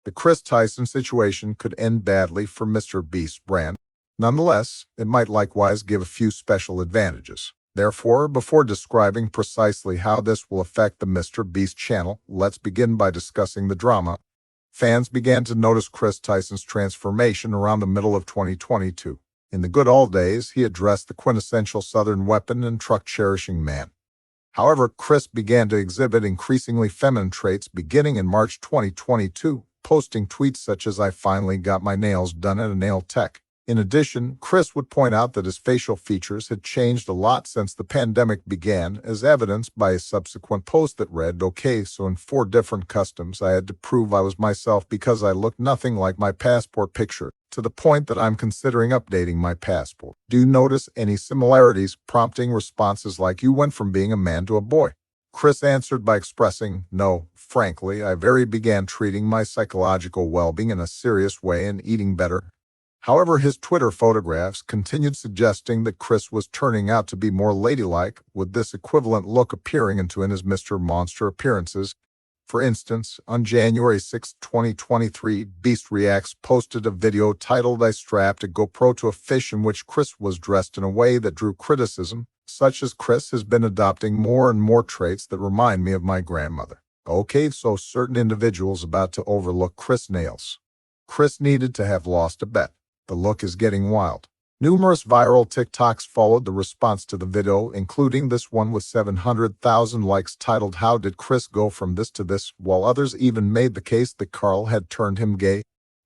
The Chris Tyson situation could end badly for MrBeast brand. Nonetheless, it might likewise give a few special advantages. Therefore, before describing precisely how this will affect the MrBeast channel, let's begin by discussing the drama. Fans began to notice Chris Tyson's transformation around the middle of 2022. In the good old days, he addressed the quintessential Southern weapon and truck-cherishing man. However, Chris began to exhibit increasingly feminine traits beginning in March 2022, posting tweets such as "I finally got my nails done at a nail tech." In addition, Chris would point out that his facial features had changed a lot since the pandemic began, as evidenced by a subsequent post that read, "Okay, so in 4 different customs, I had to prove I was myself because I looked nothing like my passport picture, to the point that I'm considering updating my passport. Do you notice any similarities?" prompting responses like, "You went from being a man to a boy." Chris answered by expressing, "No, frankly, I began treating my psychological well-being in a serious way and eating better." However, his Twitter photographs continued suggesting that Chris was turning out to be more ladylike, with this equivalent look appearing in his Mr. Monster appearances. For instance, on January 6, 2023, Beast Reacts posted a video titled "I strapped a GoPro to a fish," in which Chris was dressed in a way that drew criticism, such as, "Chris has been adopting more and more traits that remind me of my grandmother." Okay, so certain individuals about to overlook Chris' nails. Chris needed to have lost a bet. The look is getting wild. Numerous viral TikToks followed the response to the video, including this one with 700,000 likes titled "How did Chris go from this to this?" while others even made the case that Carl had turned him gay.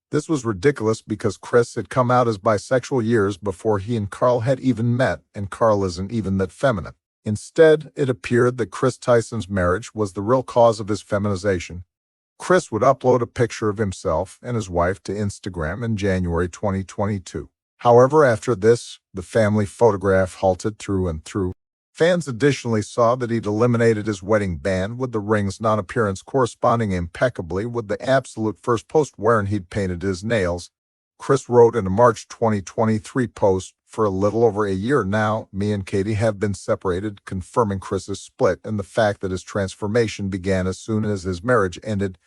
This was ridiculous because Chris had come out as bisexual years before he and Carl had even met, and Carl isn't even that feminine. Instead, it appeared that Chris Tyson's marriage was the real cause of his feminization. Chris would upload a picture of himself and his wife to Instagram in January 2022. However, after this, the family photograph halted through and through. Fans additionally saw that he'd eliminated his wedding band, with the ring's non-appearance corresponding impeccably with the absolute first post wherein he'd painted his nails. Chris wrote in a March 2023 post, "For a little over a year now, me and Katie have been separated," confirming Chris's split and the fact that his transformation began as soon as his marriage ended.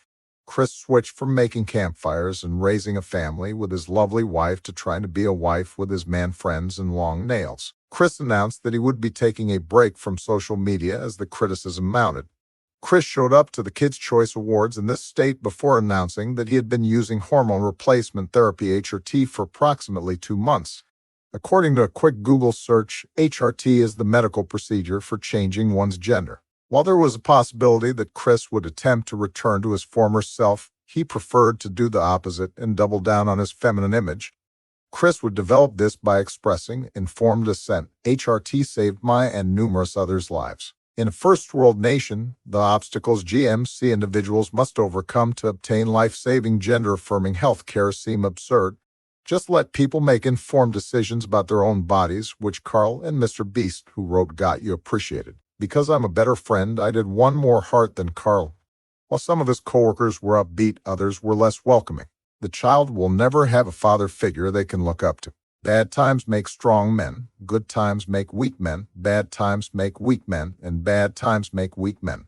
Chris switched from making campfires and raising a family with his lovely wife to trying to be a wife with his man friends and long nails. Chris announced that he would be taking a break from social media as the criticism mounted. Chris showed up to the Kids' Choice Awards in this state before announcing that he had been using hormone replacement therapy (HRT) for approximately 2 months. According to a quick Google search, HRT is the medical procedure for changing one's gender. While there was a possibility that Chris would attempt to return to his former self, he preferred to do the opposite and double down on his feminine image. Chris would develop this by expressing informed assent. "HRT saved my and numerous others' lives. In a first-world nation, the obstacles GMC individuals must overcome to obtain life-saving gender-affirming health care seem absurd. Just let people make informed decisions about their own bodies," which Carl and MrBeast, who wrote "Got You," appreciated. "Because I'm a better friend, I did one more heart than Carl." While some of his coworkers were upbeat, others were less welcoming. The child will never have a father figure they can look up to. Bad times make strong men, good times make weak men, bad times make weak men, and bad times make weak men.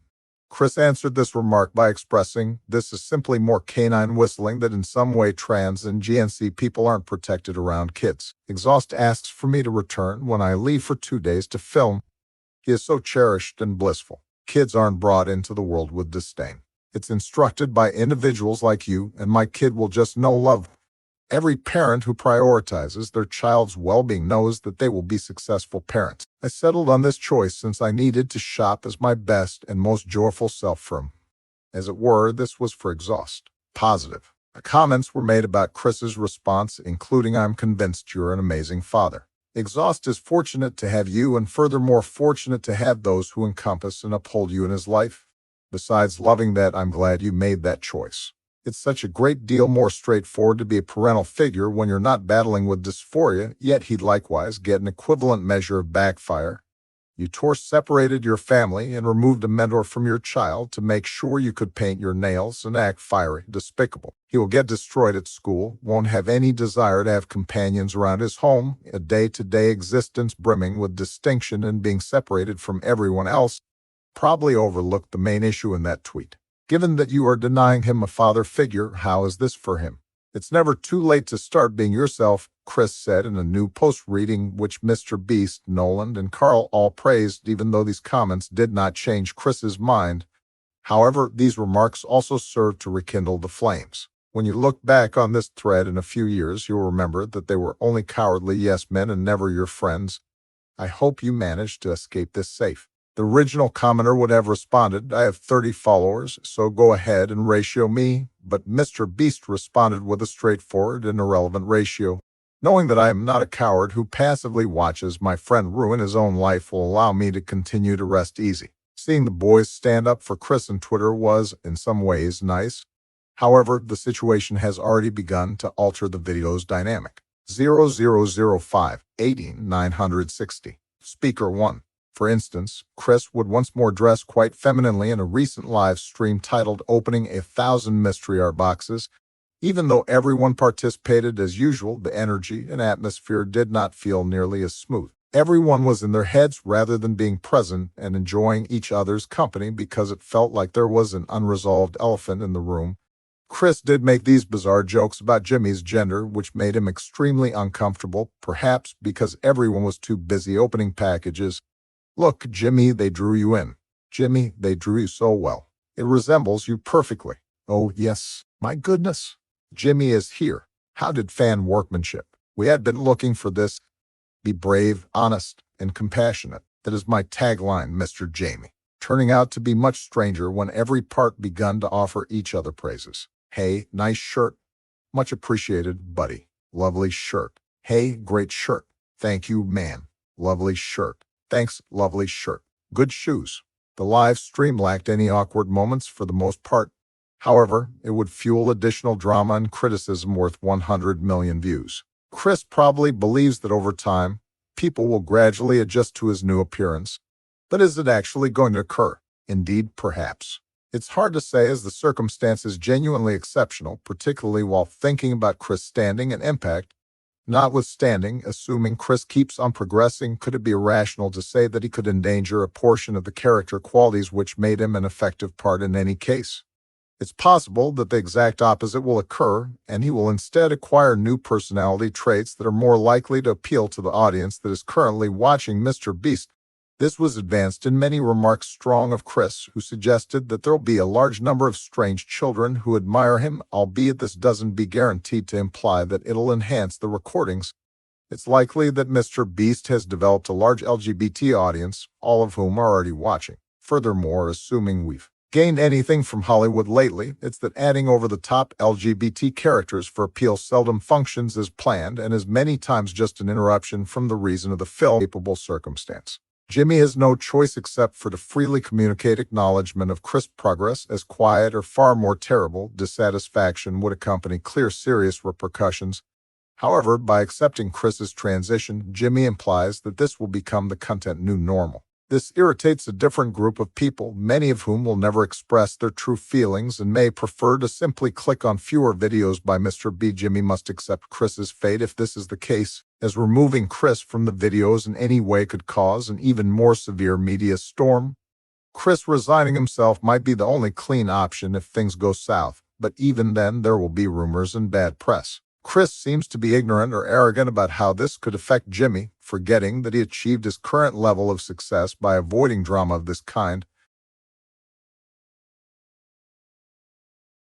Chris answered this remark by expressing, "This is simply more canine whistling that in some way trans and GNC people aren't protected around kids. Exhaust asks for me to return when I leave for 2 days to film. He is so cherished and blissful. Kids aren't brought into the world with disdain. It's instructed by individuals like you, and my kid will just know love." Every parent who prioritizes their child's well-being knows that they will be successful parents. "I settled on this choice since I needed to shop as my best and most joyful self for him." As it were, this was for Exhaust. Positive. Comments were made about Chris's response, including, "I'm convinced you're an amazing father. Exhaust is fortunate to have you, and furthermore fortunate to have those who encompass and uphold you in his life. Besides loving that, I'm glad you made that choice. It's such a great deal more straightforward to be a parental figure when you're not battling with dysphoria," yet he'd likewise get an equivalent measure of backfire. "You separated your family and removed a mentor from your child to make sure you could paint your nails and act fiery, despicable. He will get destroyed at school, won't have any desire to have companions around his home, a day-to-day existence brimming with distinction and being separated from everyone else." Probably overlooked the main issue in that tweet. Given that you are denying him a father figure, how is this for him? It's never too late to start being yourself, Chris said in a new post reading which MrBeast, Nolan, and Carl all praised, even though these comments did not change Chris's mind. However, these remarks also served to rekindle the flames. When you look back on this thread in a few years, you'll remember that they were only cowardly yes men and never your friends. I hope you managed to escape this safe. The original commenter would have responded, I have 30 followers, so go ahead and ratio me, but MrBeast responded with a straightforward and irrelevant ratio. Knowing that I am not a coward who passively watches my friend ruin his own life will allow me to continue to rest easy. Seeing the boys stand up for Chris on Twitter was, in some ways, nice. However, the situation has already begun to alter the video's dynamic. 0005 960. Speaker 1. For instance, Chris would once more dress quite femininely in a recent live stream titled Opening 1,000 Mystery Art Boxes. Even though everyone participated as usual, the energy and atmosphere did not feel nearly as smooth. Everyone was in their heads rather than being present and enjoying each other's company because it felt like there was an unresolved elephant in the room. Chris did make these bizarre jokes about Jimmy's gender, which made him extremely uncomfortable, perhaps because everyone was too busy opening packages. Look, Jimmy, they drew you in. Jimmy, they drew you so well. It resembles you perfectly. Oh, yes. My goodness. Jimmy is here. How did fan workmanship? We had been looking for this. Be brave, honest, and compassionate. That is my tagline, Mr. Jamie. Turning out to be much stranger when every part begun to offer each other praises. Hey, nice shirt. Much appreciated, buddy. Lovely shirt. Hey, great shirt. Thank you, man. Lovely shirt. Thanks, lovely shirt. Good shoes. The live stream lacked any awkward moments for the most part. However, it would fuel additional drama and criticism worth 100 million views. Chris probably believes that over time, people will gradually adjust to his new appearance. But is it actually going to occur? Indeed, perhaps. It's hard to say as the circumstance is genuinely exceptional, particularly while thinking about Chris' standing and impact. Notwithstanding, assuming Chris keeps on progressing, could it be irrational to say that he could endanger a portion of the character qualities which made him an effective part in any case? It's possible that the exact opposite will occur, and he will instead acquire new personality traits that are more likely to appeal to the audience that is currently watching MrBeast. This was advanced in many remarks strong of Chris, who suggested that there will be a large number of strange children who admire him, albeit this doesn't be guaranteed to imply that it'll enhance the recordings. It's likely that MrBeast has developed a large LGBT audience, all of whom are already watching. Furthermore, assuming we've gained anything from Hollywood lately, it's that adding over-the-top LGBT characters for appeal seldom functions as planned and is many times just an interruption from the reason of the film-capable circumstance. Jimmy has no choice except for to freely communicate acknowledgement of Chris' progress, as quiet or far more terrible dissatisfaction would accompany clear serious repercussions. However, by accepting Chris's transition, Jimmy implies that this will become the content new normal. This irritates a different group of people, many of whom will never express their true feelings and may prefer to simply click on fewer videos by MrB. Jimmy must accept Chris's fate if this is the case, as removing Chris from the videos in any way could cause an even more severe media storm. Chris resigning himself might be the only clean option if things go south, but even then there will be rumors and bad press. Chris seems to be ignorant or arrogant about how this could affect Jimmy, forgetting that he achieved his current level of success by avoiding drama of this kind.